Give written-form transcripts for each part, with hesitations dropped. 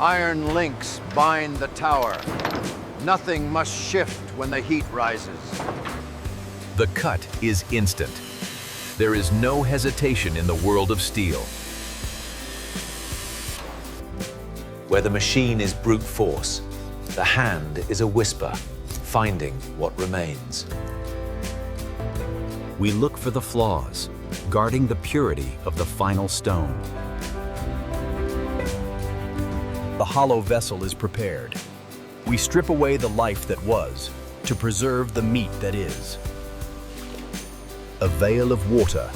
Iron links bind the tower. Nothing must shift when the heat rises. The cut is instant. There is no hesitation in the world of steel. Where the machine is brute force, the hand is a whisper, finding what remains. We look for the flaws, guarding the purity of the final stone. The hollow vessel is prepared. We strip away the life that was to preserve the meat that is. A veil of water,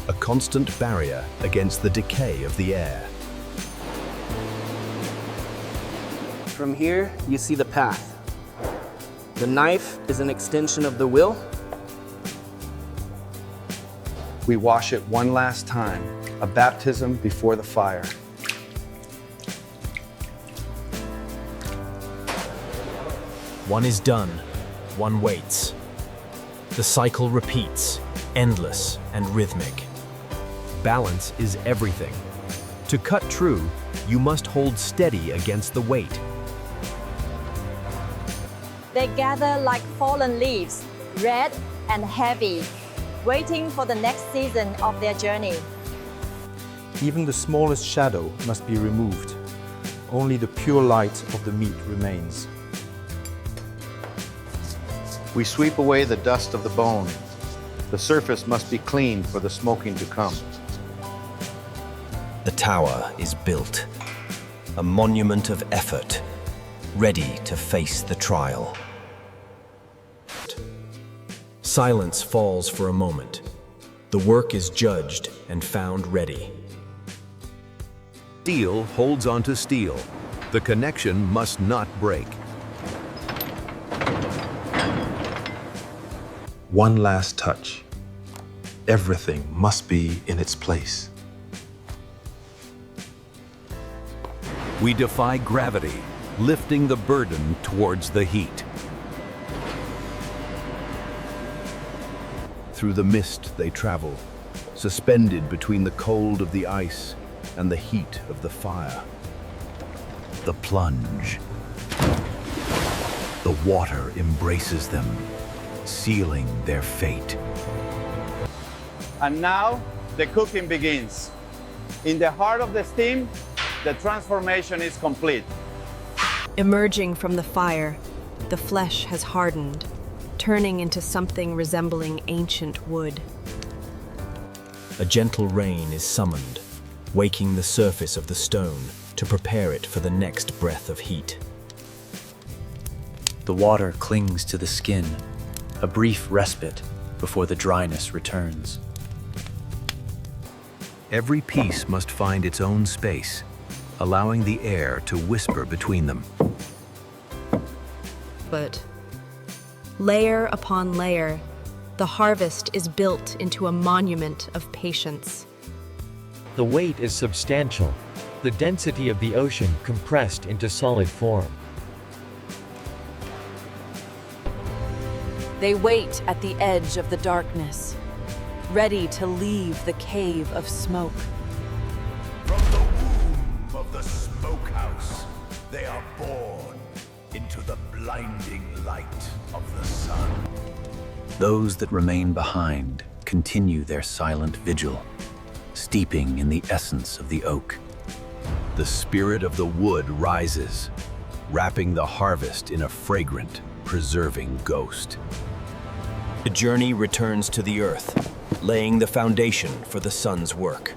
a constant barrier against the decay of the air. From here, you see the path. The knife is an extension of the will. We wash it one last time, a baptism before the fire. One is done, one waits. The cycle repeats, endless and rhythmic. Balance is everything. To cut true, you must hold steady against the weight. They gather like fallen leaves, red and heavy, waiting for the next season of their journey. Even the smallest shadow must be removed. Only the pure light of the meat remains. We sweep away the dust of the bone. The surface must be cleaned for the smoking to come. The tower is built, a monument of effort, ready to face the trial. Silence falls for a moment. The work is judged and found ready. Steel holds onto steel. The connection must not break. One last touch. Everything must be in its place. We defy gravity, lifting the burden towards the heat. Through the mist they travel, suspended between the cold of the ice and the heat of the fire. The plunge. The water embraces them, sealing their fate. And now the cooking begins. In the heart of the steam, the transformation is complete. Emerging from the fire, the flesh has hardened, turning into something resembling ancient wood. A gentle rain is summoned, waking the surface of the stone to prepare it for the next breath of heat. The water clings to the skin, a brief respite before the dryness returns. Every piece must find its own space, allowing the air to whisper between them. But layer upon layer, the harvest is built into a monument of patience. The weight is substantial, the density of the ocean compressed into solid form. They wait at the edge of the darkness, ready to leave the cave of smoke. From the womb of the smokehouse, they are born into the blinding light of the sun. Those that remain behind continue their silent vigil, steeping in the essence of the oak. The spirit of the wood rises, wrapping the harvest in a fragrant, preserving ghost. The journey returns to the earth, laying the foundation for the sun's work.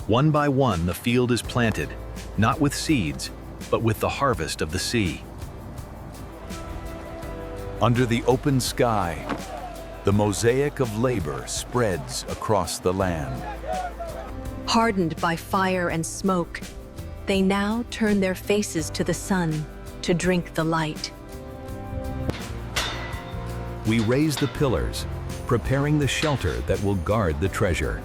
One by one, the field is planted, not with seeds, but with the harvest of the sea. Under the open sky, the mosaic of labor spreads across the land. Hardened by fire and smoke, they now turn their faces to the sun to drink the light. We raise the pillars, preparing the shelter that will guard the treasure.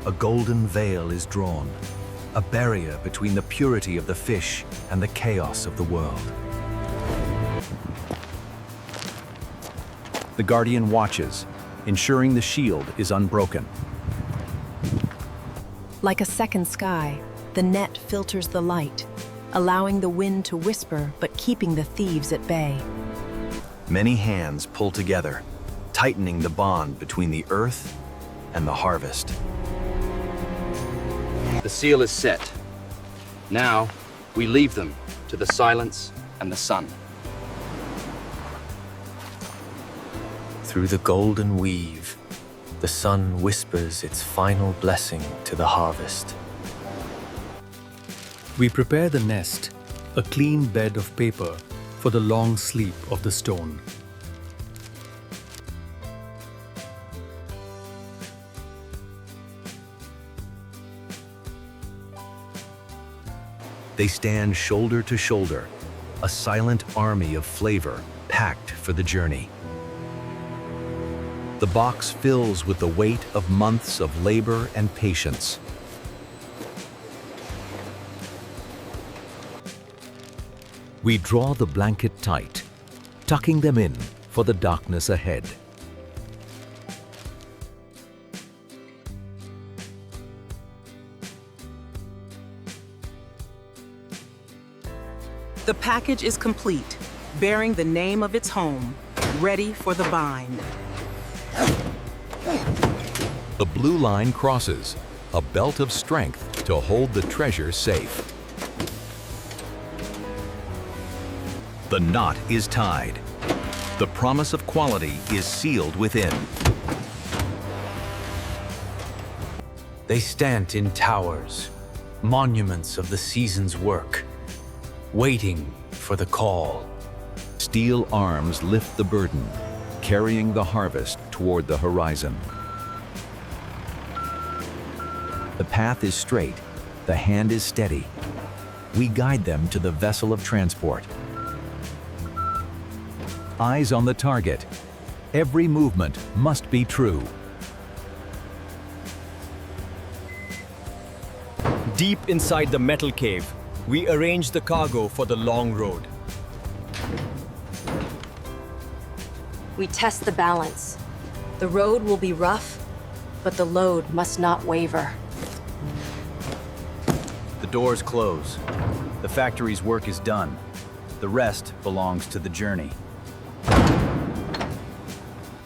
A golden veil is drawn, a barrier between the purity of the fish and the chaos of the world. The guardian watches, ensuring the shield is unbroken. Like a second sky, the net filters the light, allowing the wind to whisper but keeping the thieves at bay. Many hands pull together, tightening the bond between the earth and the harvest. The seal is set. Now, we leave them to the silence and the sun. Through the golden weave, the sun whispers its final blessing to the harvest. We prepare the nest, a clean bed of paper, for the long sleep of the stone. They stand shoulder to shoulder, a silent army of flavor packed for the journey. The box fills with the weight of months of labor and patience. We draw the blanket tight, tucking them in for the darkness ahead. The package is complete, bearing the name of its home, ready for the bind. The blue line crosses, a belt of strength to hold the treasure safe. The knot is tied. The promise of quality is sealed within. They stand in towers, monuments of the season's work, waiting for the call. Steel arms lift the burden, carrying the harvest toward the horizon. The path is straight, the hand is steady. We guide them to the vessel of transport. Eyes on the target. Every movement must be true. Deep inside the metal cave, we arrange the cargo for the long road. We test the balance. The road will be rough, but the load must not waver. The doors close. The factory's work is done. The rest belongs to the journey.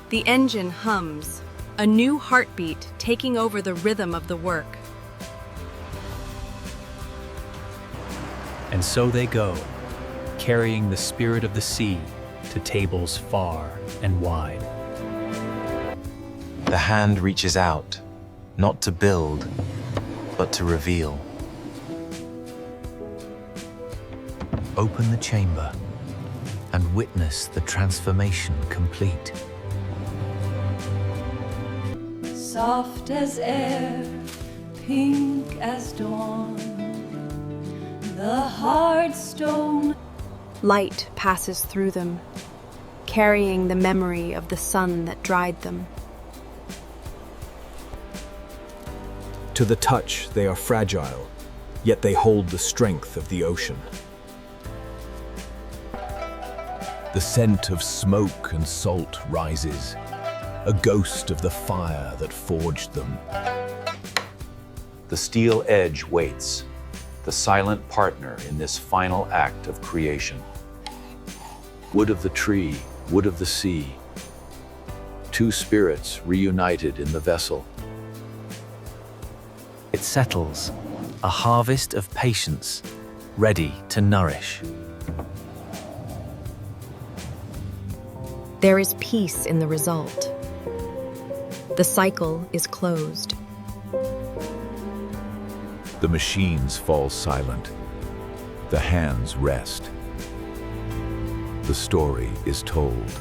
The engine hums, a new heartbeat taking over the rhythm of the work. And so they go, carrying the spirit of the sea to tables far and wide. The hand reaches out, not to build, but to reveal. Open the chamber and witness the transformation complete. Soft as air, pink as dawn, the hard stone. Light passes through them, carrying the memory of the sun that dried them. To the touch, they are fragile, yet they hold the strength of the ocean. The scent of smoke and salt rises, a ghost of the fire that forged them. The steel edge waits, the silent partner in this final act of creation. Wood of the tree, wood of the sea, two spirits reunited in the vessel. It settles, a harvest of patience, ready to nourish. There is peace in the result. The cycle is closed. The machines fall silent. The hands rest. The story is told.